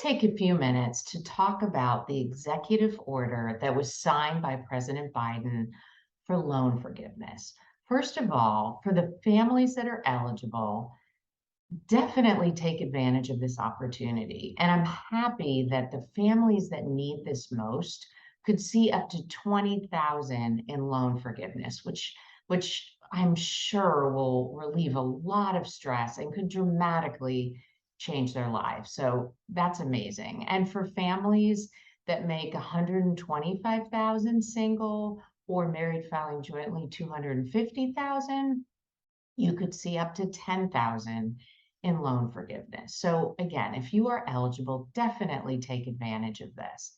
take a few minutes to talk about the executive order that was signed by President Biden for loan forgiveness. First of all, for the families that are eligible, definitely take advantage of this opportunity. And I'm happy that the families that need this most could see up to 20,000 in loan forgiveness, which I'm sure will relieve a lot of stress and could dramatically change their lives. So that's amazing. And for families that make 125,000 single or married filing jointly 250,000, you could see up to 10,000 in loan forgiveness. So again, if you are eligible, definitely take advantage of this.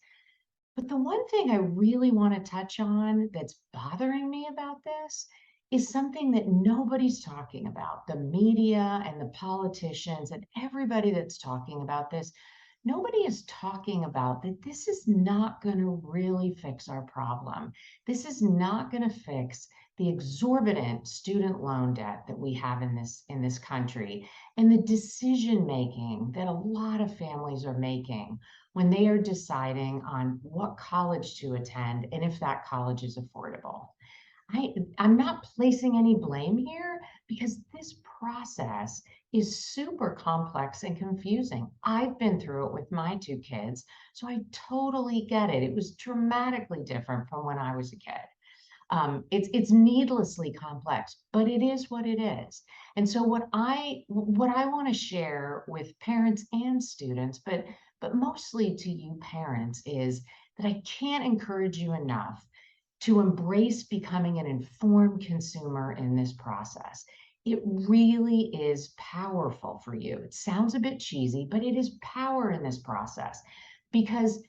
But the one thing I really want to touch on that's bothering me about this is something that nobody's talking about. The media and the politicians and everybody that's talking about this, nobody is talking about that this is not going to really fix our problem. This is not going to fix the exorbitant student loan debt that we have in this country and the decision making that a lot of families are making when they are deciding on what college to attend and if that college is affordable. I'm not placing any blame here because this process is super complex and confusing. I've been through it with my two kids, so I totally get it. It was dramatically different from when I was a kid. It's needlessly complex, but it is what it is. And so what I want to share with parents and students, but mostly to you parents, is that I can't encourage you enough to embrace becoming an informed consumer in this process. It really is powerful for you. It sounds a bit cheesy, but it is power in this process because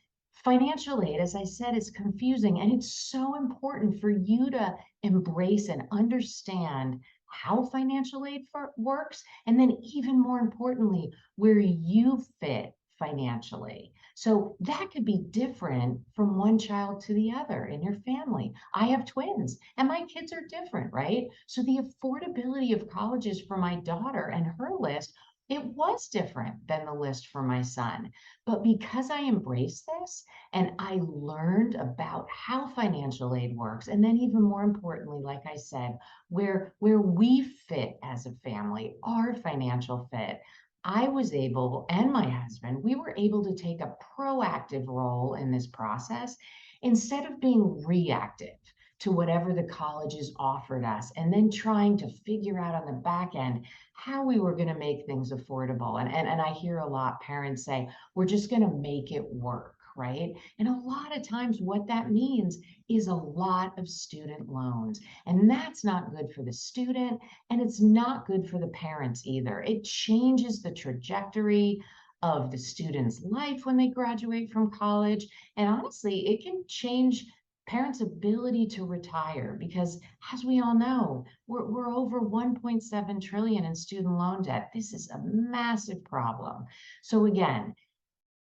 financial aid, as I said, is confusing, and it's so important for you to embrace and understand how financial aid works, and then even more importantly, where you fit financially. So that could be different from one child to the other in your family. I have twins and my kids are different, right? So the affordability of colleges for my daughter and her list, it was different than the list for my son. But because I embraced this and I learned about how financial aid works, and then even more importantly, like I said, where we fit as a family, our financial fit, I was able, and my husband, we were able to take a proactive role in this process instead of being reactive to whatever the colleges offered us and then trying to figure out on the back end how we were going to make things affordable. And I hear a lot parents say, we're just going to make it work, right? And a lot of times what that means is a lot of student loans. And that's not good for the student, and it's not good for the parents either. It changes the trajectory of the student's life when they graduate from college. And honestly, it can change parents' ability to retire because, as we all know, we're over 1.7 trillion in student loan debt. This is a massive problem. So again,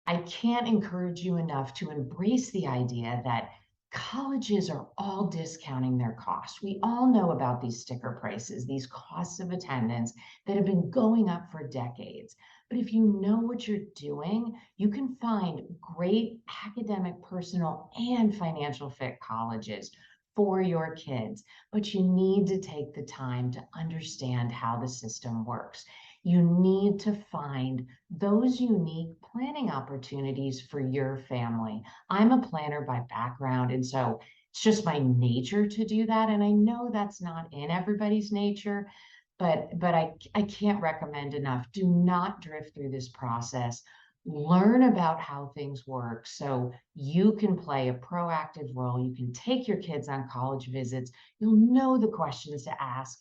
I can't encourage you enough to embrace the idea that colleges are all discounting their costs. We all know about these sticker prices, these costs of attendance that have been going up for decades. But if you know what you're doing, you can find great academic, personal, and financial fit colleges for your kids. But you need to take the time to understand how the system works. You need to find those unique planning opportunities for your family. I'm a planner by background, and so it's just my nature to do that. And I know that's not in everybody's nature, but I can't recommend enough. Do not drift through this process. Learn about how things work so you can play a proactive role. You can take your kids on college visits. You'll know the questions to ask.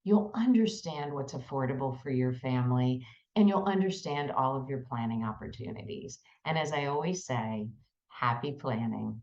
You'll understand what's affordable for your family, and you'll understand all of your planning opportunities. And as I always say, happy planning.